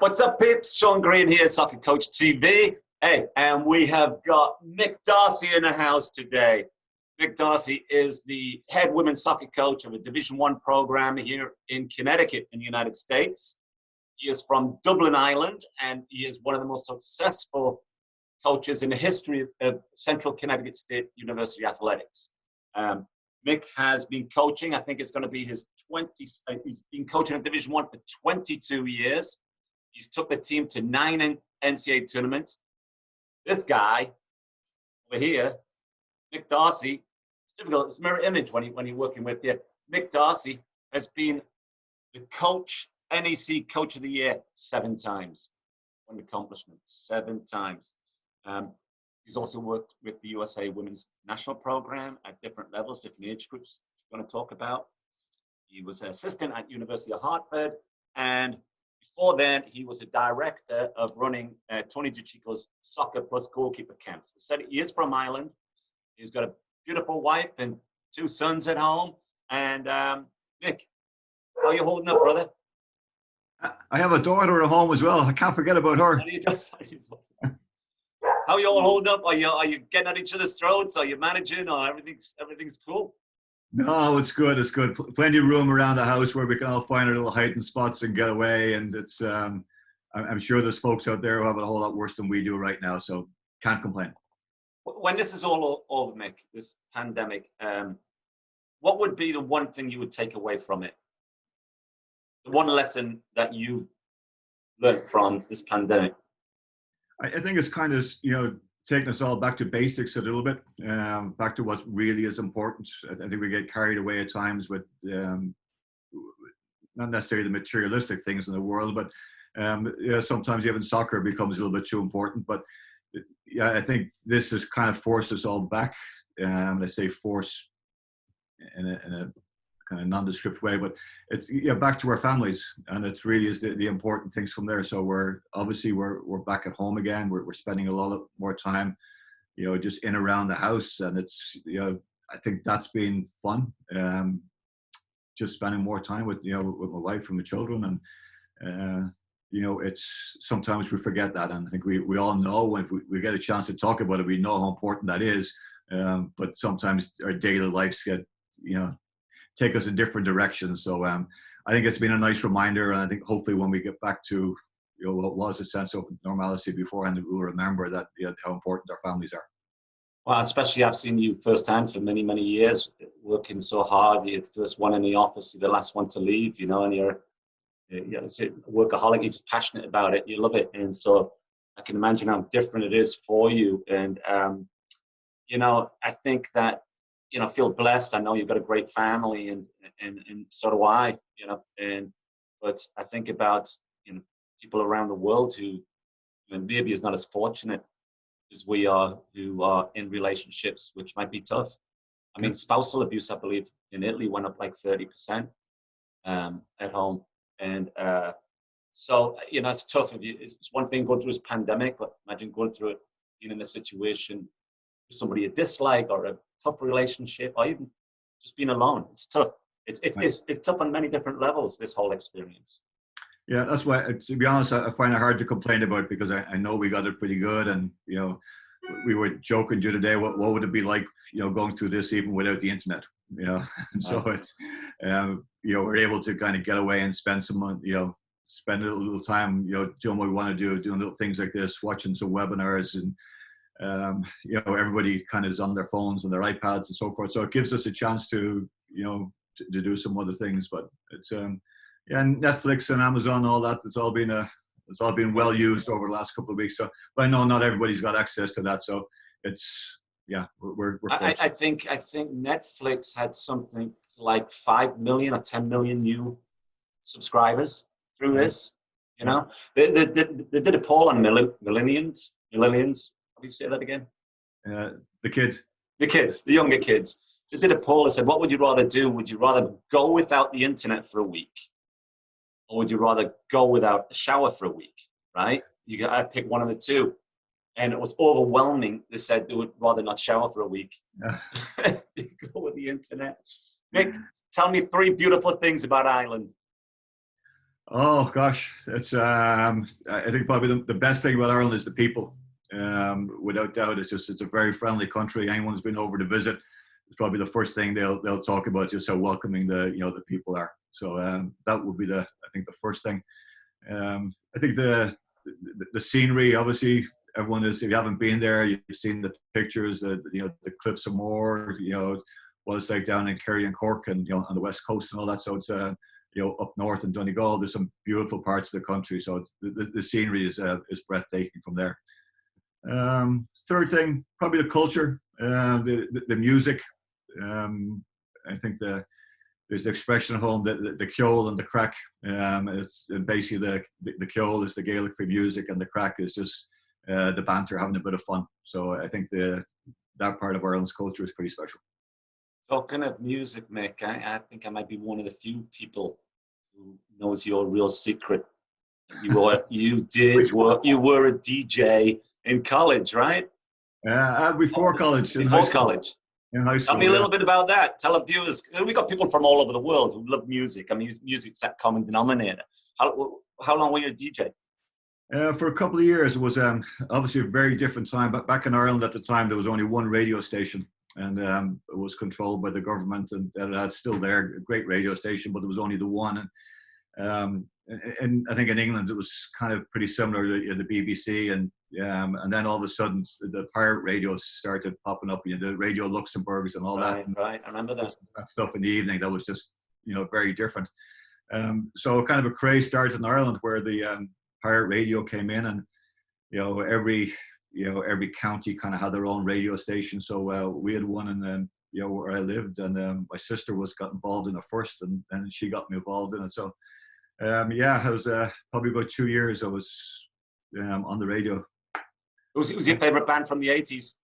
What's up, peeps? Sean Green here, SoccerCoachTV. Hey, and we have got Mick D'Arcy in the house today. Mick D'Arcy is the head women's soccer coach of a Division I program here in Connecticut in the United States. He is from Dublin, Ireland, and he is one of the most successful coaches in the history of Central Connecticut State University athletics. Mick has been coaching, I think it's going to be his he's been coaching in Division I for 22 years. He's took the team to 9 NCAA tournaments. This guy over here, Mick D'Arcy, it's difficult. It's mirror image when you're working with you. Mick D'Arcy has been the coach, NEC Coach of the Year 7 times. One accomplishment, 7 times. He's also worked with the USA Women's National Program at different levels, different age groups we're going to talk about. He was an assistant at University of Hartford, and before then, he was a director of running Tony DiCicco's Soccer Plus Goalkeeper Camps. He said he is from Ireland. He's got a beautiful wife and 2 sons at home. And Mick, how are you holding up, brother? I have a daughter at home as well. I can't forget about her. How are you all holding up? Are you getting at each other's throats? Are you managing? Or everything's cool? No, it's good. It's good. Plenty of room around the house where we can all find our little hiding spots and get away. And it's, I'm sure there's folks out there who have it a whole lot worse than we do right now. So can't complain. When this is all over, Mick, this pandemic, what would be the one thing you would take away from it? The one lesson that you've learned from this pandemic? I think it's kind of, taking us all back to basics a little bit, back to what really is important. I think we get carried away at times with not necessarily the materialistic things in the world, but sometimes even soccer becomes a little bit too important. But yeah, I think this has kind of forced us all back. I say force in a kind of nondescript way, but it's back to our families, and it really is the important things from there. So we're back at home again. We're spending a lot more time, just in around the house, and it's I think that's been fun. Just spending more time with my wife and the children, and it's sometimes we forget that, and I think we all know if we get a chance to talk about it, we know how important that is. But sometimes our daily lives get take us in different directions. So I think it's been a nice reminder, and I think hopefully when we get back to what was a sense of normalcy beforehand, we'll remember that how important our families are. Well, especially I've seen you firsthand for many, many years, working so hard. You're the first one in the office, you're the last one to leave, and you're it's a workaholic. You're just passionate about it. You love it. And so I can imagine how different it is for you. And, I think that, feel blessed. I know you've got a great family, and so do I, but I think about, people around the world who maybe is not as fortunate as we are, who are in relationships, which might be tough. I mean, spousal abuse, I believe, in Italy went up like 30% at home. And so, it's tough. It's one thing going through this pandemic, but imagine going through it, being in a situation with somebody you dislike, or a tough relationship, or even just being alone. It's tough. It's tough on many different levels, this whole experience. Yeah, that's why, to be honest, I find it hard to complain about, because I know we got it pretty good. And, we were joking the other day, what would it be like, going through this even without the internet, and so it's, we're able to kind of get away and spend some, spend a little time, doing what we want to do, doing little things like this, watching some webinars, and, everybody kind of is on their phones and their iPads and so forth. So it gives us a chance to, to do some other things. But it's, Netflix and Amazon, all that, it's all been well used over the last couple of weeks. So, but I know not everybody's got access to that. So it's, we're I think Netflix had something like 5 million or 10 million new subscribers through this. They did a poll on millennials. How do you say that again? The kids. The younger kids. They did a poll that said, what would you rather do? Would you rather go without the internet for a week? Or would you rather go without a shower for a week, right? You got to pick one of the two. And it was overwhelming. They said they would rather not shower for a week. They go with the internet. Mick, tell me 3 beautiful things about Ireland. Oh gosh, it's I think probably the best thing about Ireland is the people. Without doubt, it's a very friendly country. Anyone who's been over to visit, it's probably the first thing they'll talk about, just how welcoming the people are. So that would be I think the first thing. I think the scenery, obviously, everyone is. If you haven't been there, you've seen the pictures, the cliffs of Moher, what it's like down in Kerry and Cork, and on the west coast and all that. So it's up north in Donegal, there's some beautiful parts of the country. So the scenery is breathtaking from there. Third thing, probably the culture, the music. I think there's the expression at home that the ceol and the crack. It's basically the ceol is the Gaelic for music, and the crack is just the banter, having a bit of fun. So I think that part of Ireland's culture is pretty special. Talking of music, Mick, I think I might be one of the few people who knows your real secret. You were a DJ in college, right? Before college. Before college. In high school. Tell me a little bit about that. Tell our viewers. We got people from all over the world who love music. I mean, music's that common denominator. How long were you a DJ? For a couple of years. It was obviously a very different time. But back in Ireland at the time, there was only one radio station, and it was controlled by the government, and that's still there, a great radio station, but there was only the one. And I think in England it was kind of pretty similar to the BBC, and then all of a sudden the pirate radios started popping up, the Radio Luxembourgs and all that. Right, I remember that stuff in the evening. That was just very different. So kind of a craze started in Ireland where the pirate radio came in, and every county kind of had their own radio station. So we had one in where I lived, and my sister got involved in it first, and she got me involved in it. So I was probably about 2 years I was on the radio. Who's your favorite band from the 80s?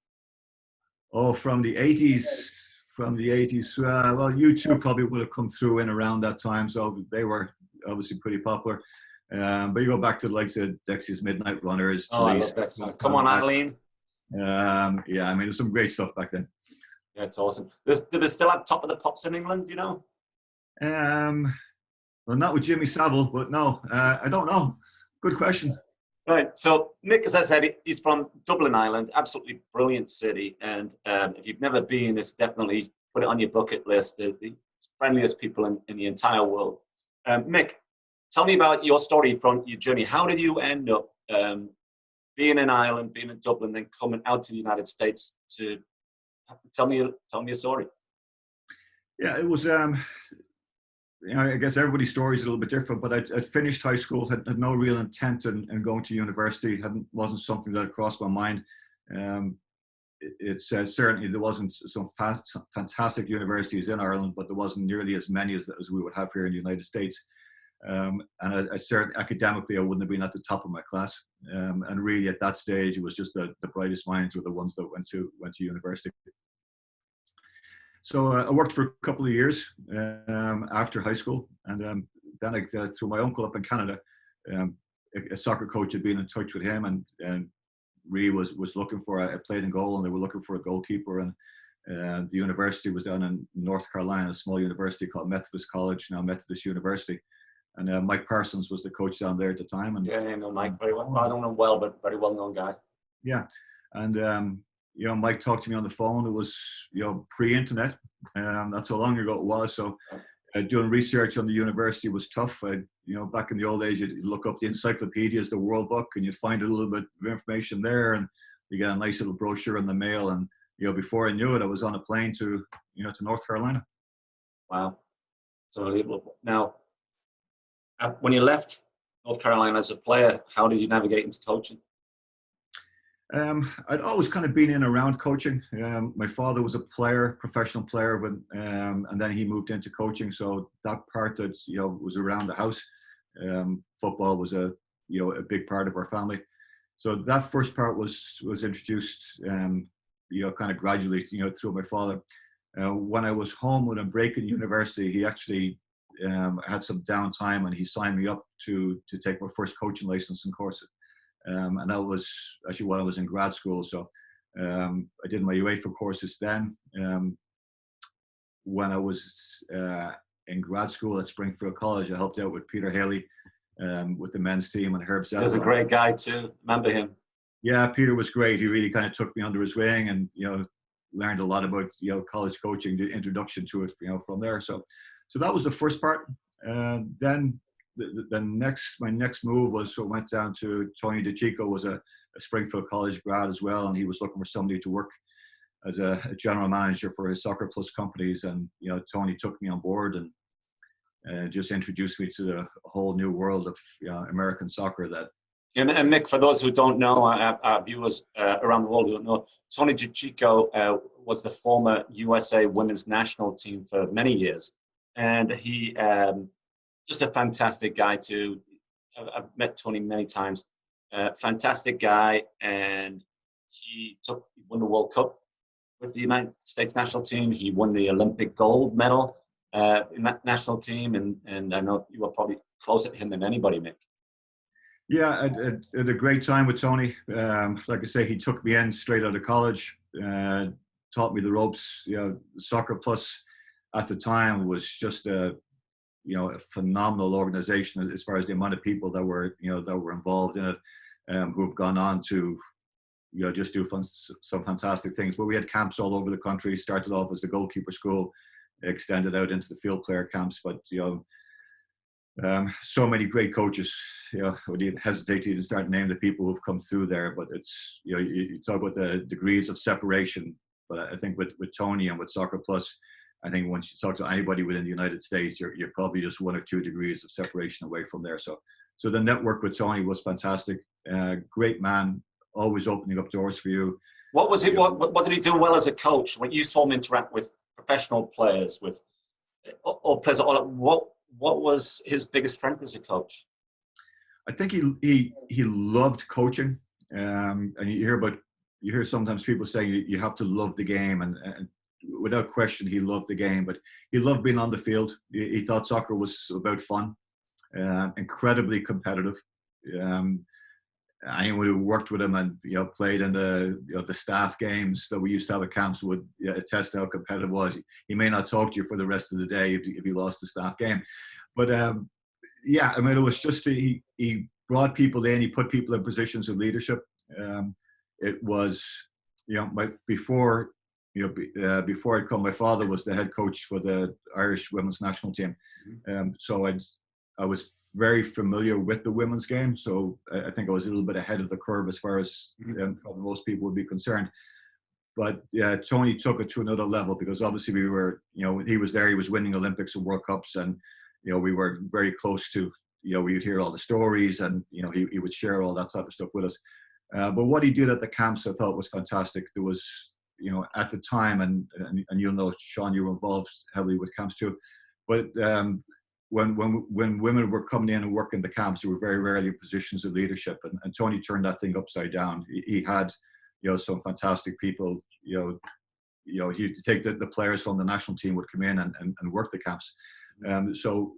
Oh, from the 80s. Well, U2 probably would have come through in around that time, so they were obviously pretty popular. But you go back to the likes of Dexys Midnight Runners. Oh, Police, I love that song. Come on, Eileen. I mean, there's some great stuff back then. Yeah, it's awesome. Do they still have Top of the Pops in England, Well, not with Jimmy Savile, but no, I don't know. Good question. Right. So Mick, as I said, he's from Dublin, Ireland. Absolutely brilliant city. And if you've never been, it's definitely put it on your bucket list. The friendliest people in the entire world. Mick, tell me about your story from your journey. How did you end up being in Ireland, being in Dublin, then coming out to the United States? To tell me a story. Yeah, it was. I guess everybody's story is a little bit different, but I'd finished high school, had no real intent in going to university. Wasn't something that had crossed my mind. It's certainly there wasn't some fantastic universities in Ireland, but there wasn't nearly as many as we would have here in the United States. And I certainly academically I wouldn't have been at the top of my class. And really at that stage, it was just the brightest minds were the ones that went to university. So I worked for a couple of years after high school, and then through my uncle up in Canada, a soccer coach had been in touch with him, and Ree was looking for. I played in goal, and they were looking for a goalkeeper, and the university was down in North Carolina, a small university called Methodist College, now Methodist University, and Mike Parsons was the coach down there at the time. And I know Mike very well. I don't know him well, but very well known guy. Yeah, and Mike talked to me on the phone. It was, pre-internet. That's how long ago it was. So doing research on the university was tough. Back in the old days, you'd look up the encyclopedias, the World Book, and you'd find a little bit of information there, and you get a nice little brochure in the mail. And, before I knew it, I was on a plane to North Carolina. Wow. It's unbelievable. Now, when you left North Carolina as a player, how did you navigate into coaching? I'd always kind of been in around coaching. My father was a professional player, and then he moved into coaching. So that part that was around the house. Football was a big part of our family. So that first part was introduced, kind of gradually, through my father. When I was home with a break in university, he actually had some downtime, and he signed me up to take my first coaching license and course. And that was actually while I was in grad school. So I did my UEFA courses then. When I was in grad school at Springfield College, I helped out with Peter Haley with the men's team, and Herb He was a Zetterlund. great guy too. Remember him? Yeah, Peter was great. He really kind of took me under his wing, and learned a lot about college coaching, the introduction to it, from there. So that was the first part. Then my next move was, so I went down to Tony DeCicco, was a Springfield College grad as well, and he was looking for somebody to work as a general manager for his Soccer Plus companies. And Tony took me on board and just introduced me to a whole new world of American soccer. And Mick, for those who don't know, our viewers around the world who don't know, Tony DeCicco was the former USA women's national team for many years. And he just a fantastic guy too. I've met Tony many times. Fantastic guy. And he won the World Cup with the United States national team. He won the Olympic gold medal in that national team. And I know you were probably closer to him than anybody, Mick. Yeah, I had a great time with Tony. Like I say, he took me in straight out of college, taught me the ropes. Soccer Plus at the time was just a phenomenal organization as far as the amount of people that were involved in it, who have gone on to just do some fantastic things. But we had camps all over the country. Started off as the goalkeeper school, extended out into the field player camps. But so many great coaches. I would even hesitate to even start naming the people who've come through there. But it's you talk about the degrees of separation. But I think with Tony and with Soccer Plus, I think once you talk to anybody within the United States, you're probably just 1 or 2 degrees of separation away from there. So the network with Tony was fantastic. Great man, always opening up doors for you. What was it? What did he do well as a coach? When you saw him interact with professional players, or players, what was his biggest strength as a coach? I think he loved coaching, and you hear sometimes people saying you have to love the game, and without question, he loved the game, but he loved being on the field. He thought soccer was about fun, incredibly competitive. Anyone who worked with him and played in the staff games that we used to have at camps would attest to how competitive it was. He may not talk to you for the rest of the day if he lost the staff game, but it was just he brought people in. He put people in positions of leadership. It was before I'd come, my father was the head coach for the Irish women's national team, so I was very familiar with the women's game, so I think I was a little bit ahead of the curve as far as probably most people would be concerned. But Tony took it to another level, because obviously we were, he was there, he was winning Olympics and World Cups, and we were very close to, we would hear all the stories, and he would share all that type of stuff with us. But what he did at the camps, I thought was fantastic. There was, at the time, and you'll know, Sean, you were involved heavily with camps too, but when women were coming in and working the camps, they were very rarely in positions of leadership, and Tony turned that thing upside down. He had some fantastic people. He'd take the players from the national team would come in and work the camps. So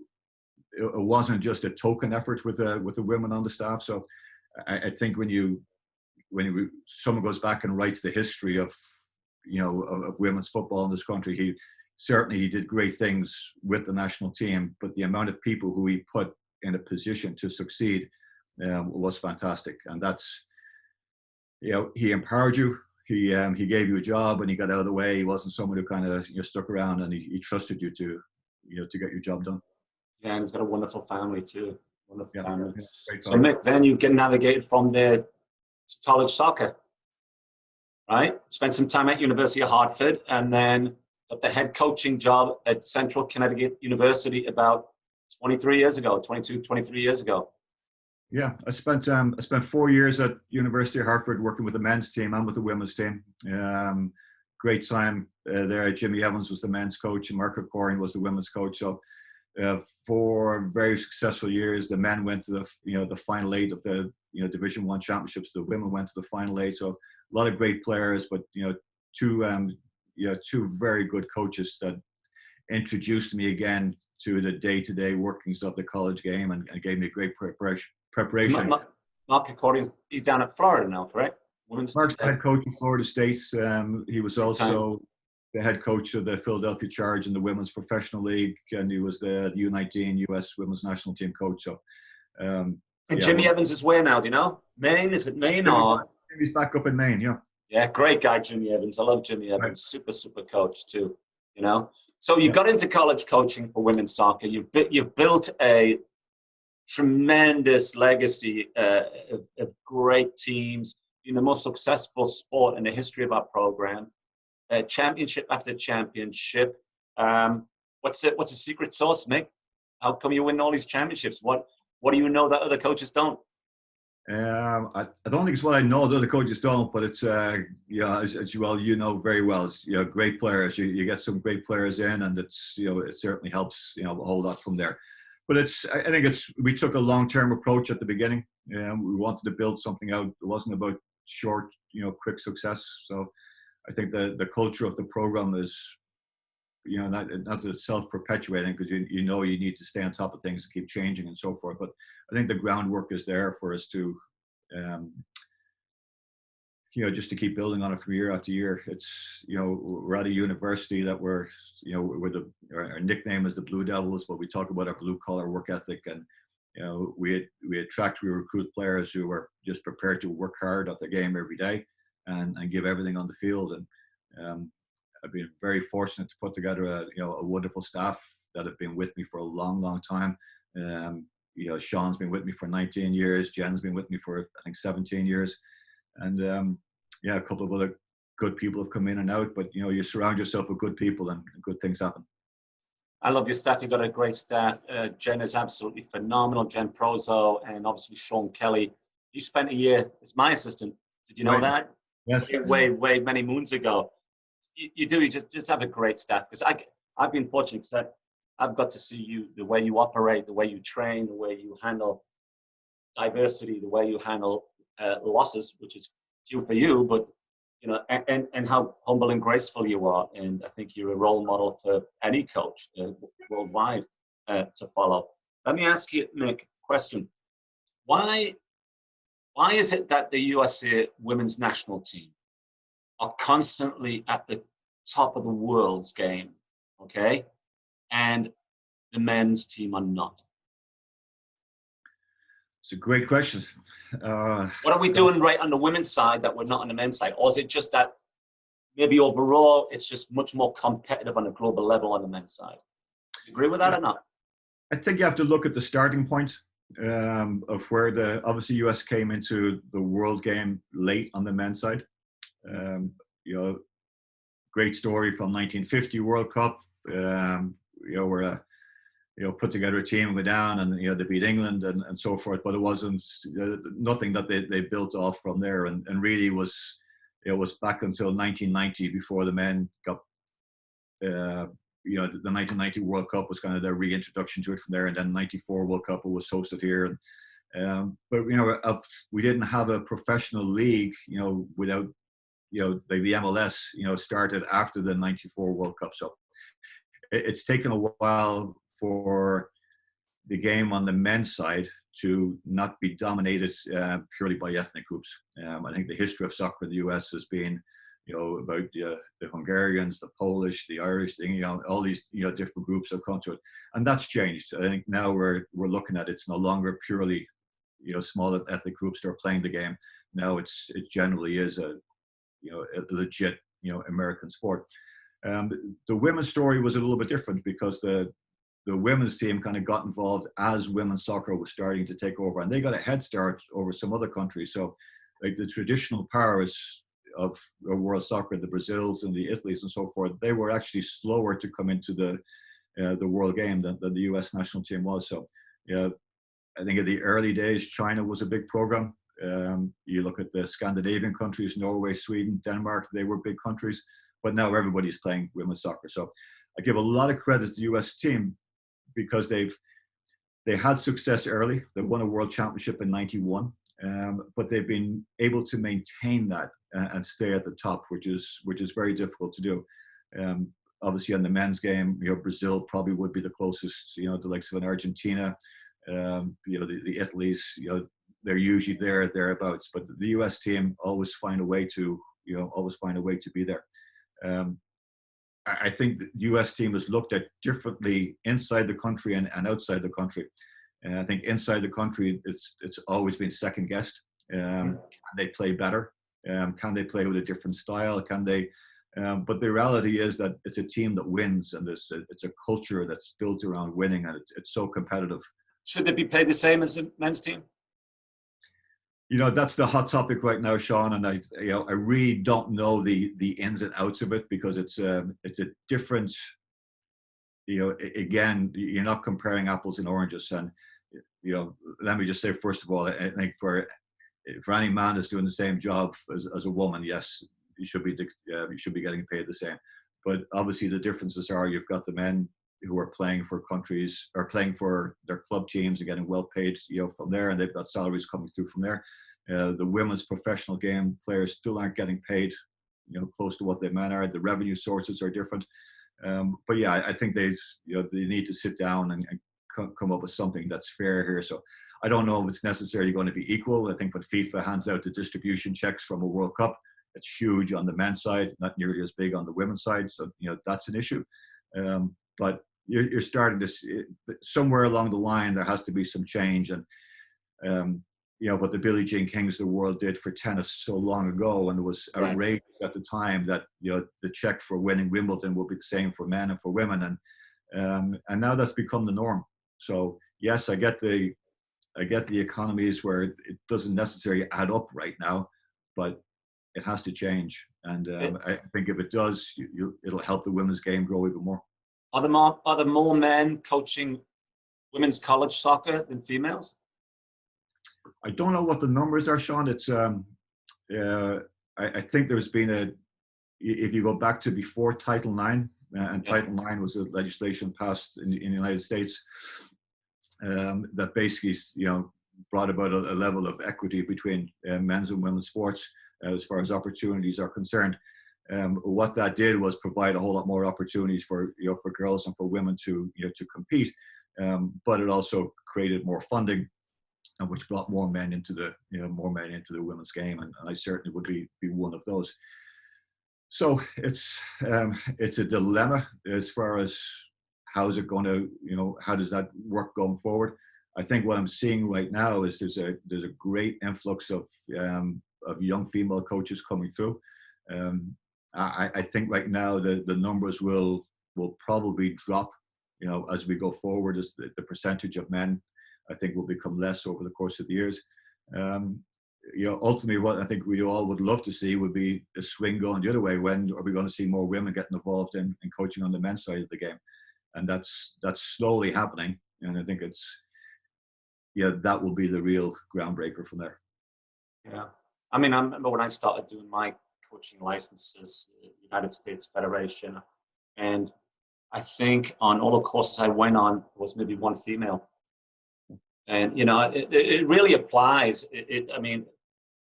it wasn't just a token effort with the women on the staff. So I think when someone goes back and writes the history of women's football in this country, he did great things with the national team, but the amount of people who he put in a position to succeed was fantastic. And that's, he empowered you. He gave you a job when he got out of the way. He wasn't someone who kind of stuck around, and he trusted you to get your job done. Yeah, and he's got a wonderful family too. Wonderful family. Yeah, so Mick, then you get navigated from there to college soccer, right? Spent some time at University of Hartford, and then got the head coaching job at Central Connecticut University about 23 years ago. Yeah, I spent 4 years at University of Hartford working with the men's team and with the women's team. Great time there. Jimmy Evans was the men's coach, and Mark Krikorian was the women's coach. So 4 very successful years. The men went to the final 8 of the Division I championships. The women went to the final 8. So a lot of great players, but two very good coaches that introduced me again to the day-to-day workings of the college game, and gave me a great preparation. Mark Krikorian, he's down at Florida now, correct? Mark's head coach of Florida State. He was also the head coach of the Philadelphia Charge in the Women's Professional League, and he was the U19 U.S. Women's National Team coach. So And Yeah, Jimmy Evans is where now? Do you know? Maine? Is it Maine or? Jimmy's back up in Maine. Yeah. Yeah, great guy, Jimmy Evans. I love Jimmy Right. Evans. Super, super coach too. You know. So you Yeah. got into college coaching for women's soccer. You've built a tremendous legacy of great teams. Being the most successful sport in the history of our program. Championship after championship. What's the secret sauce, Mick? How come you win all these championships? What do you know that other coaches don't? I don't think it's what I know that other coaches don't, but it's yeah, as you well, you know very well. It's, you know, great players. You get some great players in, and it's, you know, it certainly helps, you know, a whole lot from there. But I think we took a long-term approach at the beginning. We wanted to build something out. It wasn't about short, you know, quick success. So I think the culture of the program is, you know, not self-perpetuating, because you know you need to stay on top of things and keep changing and so forth. But I think the groundwork is there for us to, you know, just to keep building on it from year after year. It's, you know, we're at a university that we're, you know, our nickname is the Blue Devils, but we talk about our blue collar work ethic, and you know, we recruit players who are just prepared to work hard at the game every day and give everything on the field. And I've been very fortunate to put together a wonderful staff that have been with me for a long, long time. You know, Sean's been with me for 19 years. Jen's been with me for, I think, 17 years. And yeah, a couple of other good people have come in and out. But, you know, you surround yourself with good people and good things happen. I love your staff. You've got a great staff. Jen is absolutely phenomenal. Jen Prozo, and obviously Sean Kelly. You spent a year as my assistant. Did you know that? Yes. Way many moons ago. You just have a great staff, because I've been fortunate because I've got to see you, the way you operate, the way you train, the way you handle diversity, the way you handle losses, which is few for you, but you know, and how humble and graceful you are. And I think you're a role model for any coach worldwide to follow. Let me ask you, Mick, a question. Why is it that the USA women's national team are constantly at the top of the world's game, okay, and the men's team are not? It's a great question. What are we doing right on the women's side that we're not on the men's side? Or is it just that maybe overall it's just much more competitive on a global level on the men's side? Do you agree with that or not? I think you have to look at the starting point of where obviously US came into the world game late on the men's side. You know, great story from 1950 World Cup. You know, where you know, put together a team and go down, and you know, they beat England and so forth. But it wasn't nothing that they built off from there. And really it was back until 1990 before the men got. You know, the 1990 World Cup was kind of their reintroduction to it from there, and then '94 World Cup was hosted here. And but you know, we didn't have a professional league, you know, without, you know, like the MLS, you know, started after the '94 World Cup. So it's taken a while for the game on the men's side to not be dominated purely by ethnic groups. I think the history of soccer in the US has been, you know, about the Hungarians, the Polish, the Irish, you know, all these, you know, different groups have come to it, and that's changed. I think now we're looking at it's no longer purely, you know, small ethnic groups that are playing the game. Now it generally is a legit, you know, American sport. The women's story was a little bit different, because the women's team kind of got involved as women's soccer was starting to take over, and they got a head start over some other countries. So like the traditional powers of world soccer, the Brazils and the Italys and so forth, they were actually slower to come into the world game than the US national team was. So yeah, I think in the early days, China was a big program. You look at the Scandinavian countries, Norway, Sweden, Denmark, they were big countries, but now everybody's playing women's soccer. So I give a lot of credit to the US team, because they had success early. They won a world championship in '91, but they've been able to maintain that and stay at the top, which is very difficult to do. Obviously, on the men's game, you know, Brazil probably would be the closest. You know, the likes of an Argentina, you know, the Italys, you know, they're usually thereabouts. But the US team always find a way to be there. I think the US team is looked at differently inside the country and outside the country. And I think inside the country, it's always been second guessed. Can they play better? Can they play with a different style? Can they? But the reality is that it's a team that wins, and it's a culture that's built around winning, and it's so competitive. Should they be paid the same as the men's team? You know, that's the hot topic right now, Sean, and I really don't know the ins and outs of it, because it's a different. Again, you're not comparing apples and oranges, and let me just say, first of all, I think for any man that's doing the same job as a woman, yes, you should be getting paid the same. But obviously, the differences are you've got the men who are playing for countries or playing for their club teams and getting well paid, from there, and they've got salaries coming through from there. The women's professional game players still aren't getting paid, close to what the men are. The revenue sources are different. But yeah, I think they need to sit down and come up with something that's fair here. So I don't know if it's necessarily going to be equal. I think when FIFA hands out the distribution checks from a World Cup, it's huge on the men's side, not nearly as big on the women's side. So that's an issue. But you're starting to see somewhere along the line there has to be some change. And what the Billie Jean Kings of the world did for tennis so long ago, and it was outrageous at the time that the check for winning Wimbledon will be the same for men and for women, and now that's become the norm. So yes, I get the economies where it doesn't necessarily add up right now, but it has to change. And I think if it does, it'll help the women's game grow even more. Are there more men coaching women's college soccer than females? I don't know what the numbers are, Sean. It's I think there's been if you go back to before Title IX, and Title IX was a legislation passed in the United States that basically brought about a level of equity between men's and women's sports as far as opportunities are concerned. What that did was provide a whole lot more opportunities for girls and for women to compete, but it also created more funding, and which brought more men into the women's game, and I certainly would be one of those. So it's a dilemma as far as how is it going to how does that work going forward. I think what I'm seeing right now is there's a great influx of young female coaches coming through. I think right now the numbers will probably drop as we go forward, as the percentage of men I think will become less over the course of the years. Ultimately, what I think we all would love to see would be a swing going the other way. When are we going to see more women getting involved in coaching on the men's side of the game? And that's slowly happening. And I think that will be the real groundbreaker from there. Yeah. I mean, I remember when I started doing my coaching licenses, the United States Federation, and I think on all the courses I went on, there was maybe one female. And, it really applies. I mean,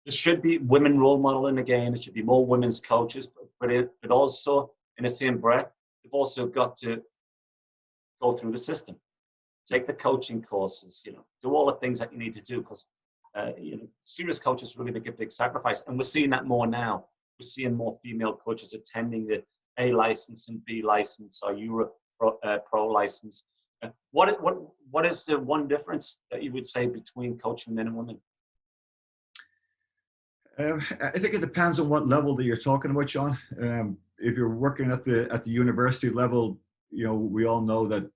there should be women role model in the game. There should be more women's coaches, but also, in the same breath, you've also got to go through the system, take the coaching courses, do all the things that you need to do, because, serious coaches really make a big sacrifice. And we're seeing that more now. We're seeing more female coaches attending the A license and B license or Euro Pro license. What is the one difference that you would say between coaching men and women? I think it depends on what level that you're talking about, Sean. If you're working at the university level, we all know that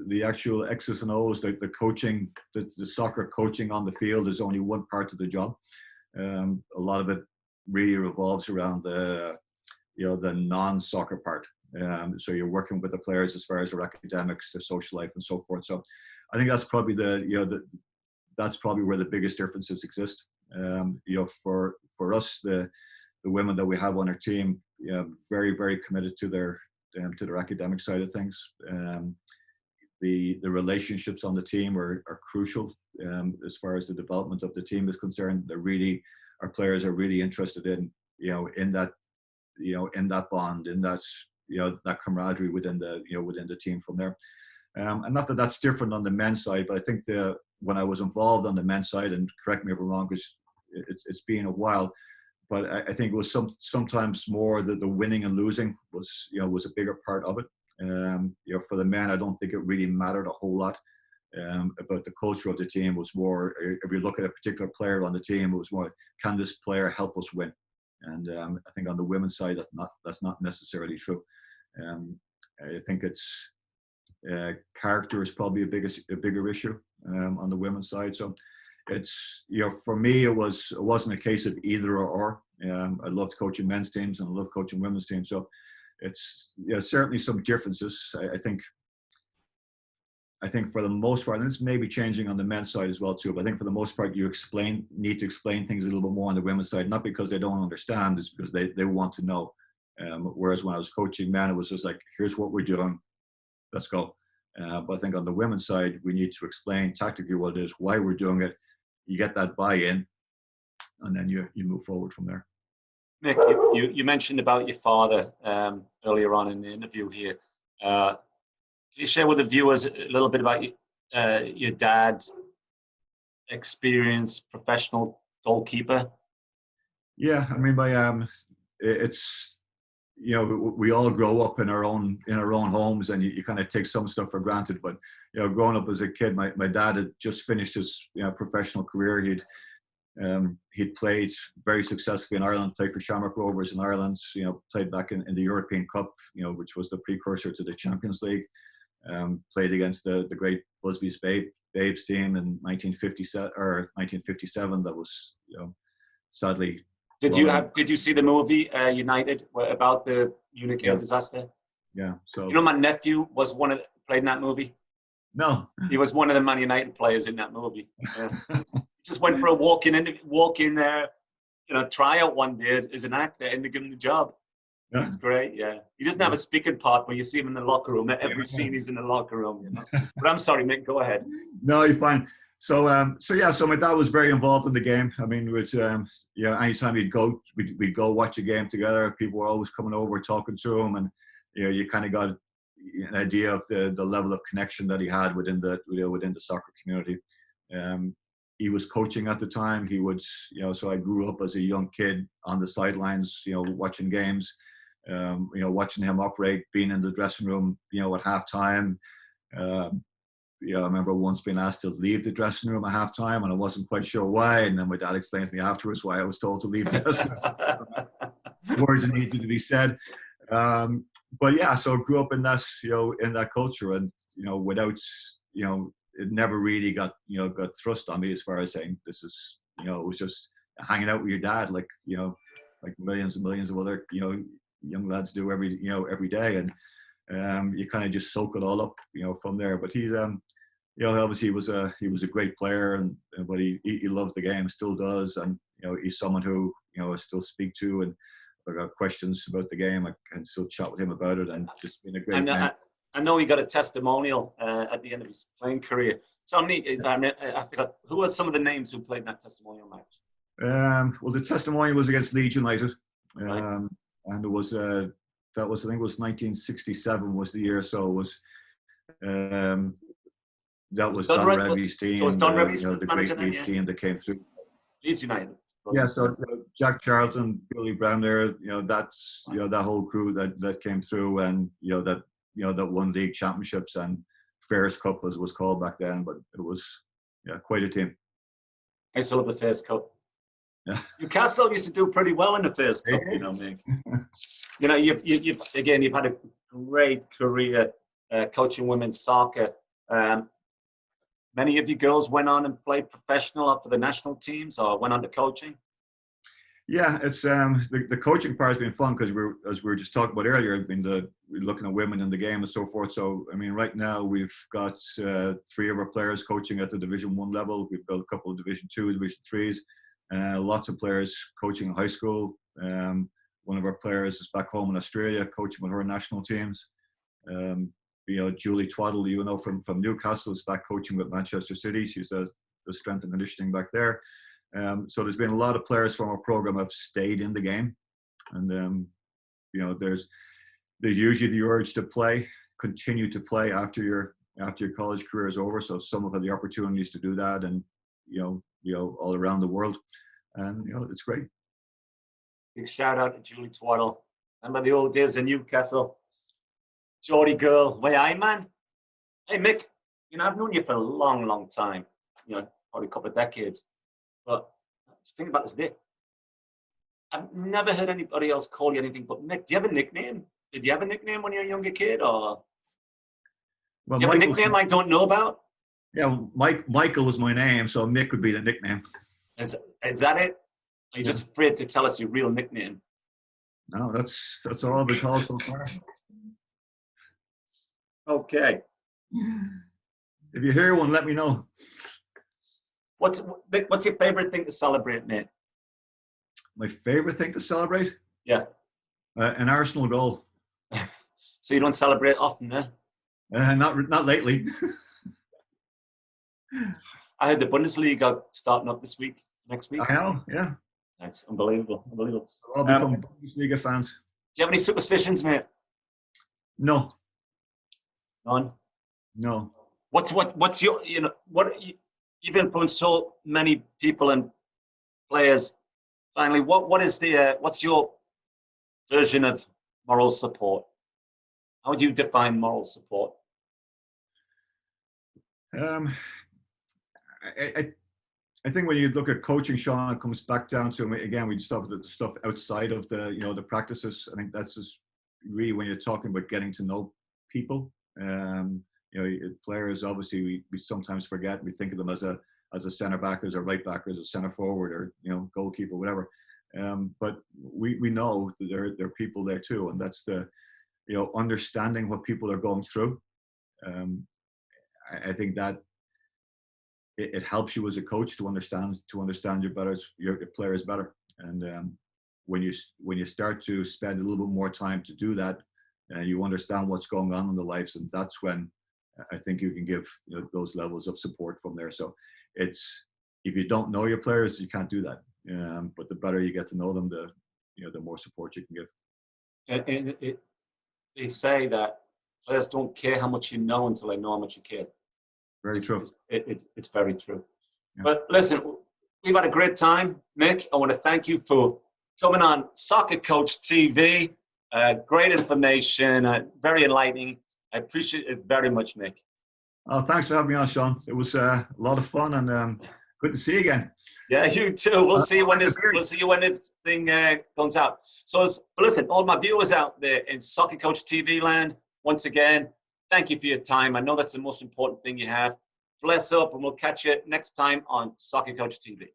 the actual X's and O's, the coaching, the soccer coaching on the field is only one part of the job. A lot of it really revolves around the non-soccer part. So you're working with the players as far as their academics, their social life, and so forth. So I think that's probably that's probably where the biggest differences exist. For us, the women that we have on our team, very, very committed to their academic side of things. The relationships on the team are crucial as far as the development of the team is concerned. Our players are really interested in that bond, in that camaraderie within the team from there. And not that that's different on the men's side, but I think when I was involved on the men's side, and correct me if I'm wrong, because it's been a while, but I think it was sometimes more the winning and losing was a bigger part of it. For the men, I don't think it really mattered a whole lot. about the culture of the team. It was more, if you look at a particular player on the team, it was more, can this player help us win? And I think on the women's side, that's not necessarily true. I think it's character is probably a bigger issue on the women's side. So it's, for me, it wasn't a case of either or. I loved coaching men's teams and I love coaching women's teams. So it's certainly some differences. I think for the most part, and it's maybe changing on the men's side as well too, but I think for the most part, you need to explain things a little bit more on the women's side, not because they don't understand, it's because they want to know. Whereas when I was coaching men, it was just like, here's what we're doing, let's go. But I think on the women's side, we need to explain tactically what it is, why we're doing it. You get that buy-in, and then you move forward from there. Mick, you mentioned about your father earlier on in the interview here. Can you share with the viewers a little bit about your dad's experience, professional goalkeeper? Yeah, I mean, it's, we all grow up in our own homes, and you kind of take some stuff for granted. But growing up as a kid, my dad had just finished his professional career. He'd played very successfully in Ireland, played for Shamrock Rovers in Ireland. Played back in the European Cup, which was the precursor to the Champions League. Played against the great Busby's Babes team in 1957. That was, sadly. Did you see the movie United about the Munich air disaster? Yeah. So my nephew was played in that movie. No, he was one of the Man United players in that movie. Yeah. He just went for a walk-in tryout one day as an actor, and they give him the job. Yeah. That's great. Yeah, he doesn't have a speaking part, but you see him in the locker room. Every scene he's in the locker room. But I'm sorry, Mick. Go ahead. No, you're fine. So my dad was very involved in the game. I mean, anytime we'd go watch a game together. People were always coming over, talking to him, and you kind of got an idea of the level of connection that he had within the soccer community. He was coaching at the time. He would, so I grew up as a young kid on the sidelines, watching games, watching him operate, being in the dressing room, at halftime. I remember once being asked to leave the dressing room at halftime, and I wasn't quite sure why. And then my dad explained to me afterwards why I was told to leave the dressing room. Words needed to be said. But yeah, so I grew up in that, in that culture, and without, it never really got thrust on me as far as saying this is, it was just hanging out with your dad, like millions and millions of other, young lads do every day, and you kind of just soak it all up, from there. But he's, obviously he was a great player, but he loves the game, still does, and he's someone who I still speak to, and if I got questions about the game, I can still chat with him about it, and just been a great man. I know he got a testimonial at the end of his playing career. So I forgot, who were some of the names who played in that testimonial match? Well, the testimonial was against Leeds United, right. And it was I think it was 1967 was the year. So it was that was Don Revy's team. So it was Don Revy's the great Leeds team that came through. Leeds United. Yeah, so Jack Charlton, Billy Brown there, that's that whole crew that came through, and that won league championships, and Fairs Cup as it was called back then, but it was quite a team. I still love the Fairs Cup. Yeah. Newcastle used to do pretty well in the Fairs Cup, Mick. You've had a great career coaching women's soccer. Many of you girls went on and played professional up for the national teams, or went on to coaching. Yeah, it's the coaching part has been fun, because as we were just talking about earlier, we're looking at women in the game and so forth. So I mean, right now we've got 3 of our players coaching at the Division 1 level. We've got a couple of Division 2, Division 3s, lots of players coaching in high school. One of our players is back home in Australia coaching with her national teams. Julie Twaddle, from Newcastle, is back coaching with Manchester City. She's the strength and conditioning back there. So there's been a lot of players from our program have stayed in the game, and there's usually the urge to continue to play after your college career is over. So some have had the opportunities to do that, and all around the world, and it's great. Big shout out to Julie Twaddle. Remember the old days in Newcastle? Geordie girl, way aye man. Hey Mick, I've known you for a long, long time, probably a couple of decades. But just think about this, Nick. I've never heard anybody else call you anything but Mick. Do you have a nickname? Did you have a nickname when you were a younger kid, or Well, do you have a nickname I don't know about? Yeah, Michael was my name, so Mick would be the nickname. Is that it? Are you just afraid to tell us your real nickname? No, that's all I've been called so far. Okay. If you hear one, let me know. What's your favorite thing to celebrate, mate? My favorite thing to celebrate? Yeah. An Arsenal goal. So you don't celebrate often, eh? Not lately. I heard the Bundesliga starting up next week. I know, yeah. That's unbelievable. I'll become Bundesliga fans. Do you have any superstitions, mate? No. None? No. What's your, you've influenced so many people and players. Finally, what's your version of moral support? How would you define moral support? I think when you look at coaching, Sean, it comes back down to, again, we just talk about the stuff outside of the practices. I think that's just really when you're talking about getting to know people. Players, obviously, we sometimes forget. We think of them as a center back, as a right back, as a center forward, or goalkeeper, whatever. But we know that there are people there too, and that's the understanding what people are going through. I think that it helps you as a coach to understand your players better. And when you start to spend a little bit more time to do that, you understand what's going on in their lives, and that's when I think you can give those levels of support from there. So if you don't know your players, you can't do that. But the better you get to know them, the more support you can give. And they say that players don't care how much you know until they know how much you care. Very true. It's very true. Yeah. But listen, we've had a great time, Mick. I want to thank you for coming on Soccer Coach TV. Great information, very enlightening. I appreciate it very much, Mick. Oh, thanks for having me on, Sean. It was a lot of fun, and good to see you again. Yeah, you too. We'll see you when this thing comes out. So, listen, all my viewers out there in Soccer Coach TV land, once again, thank you for your time. I know that's the most important thing you have. Bless up, and we'll catch you next time on Soccer Coach TV.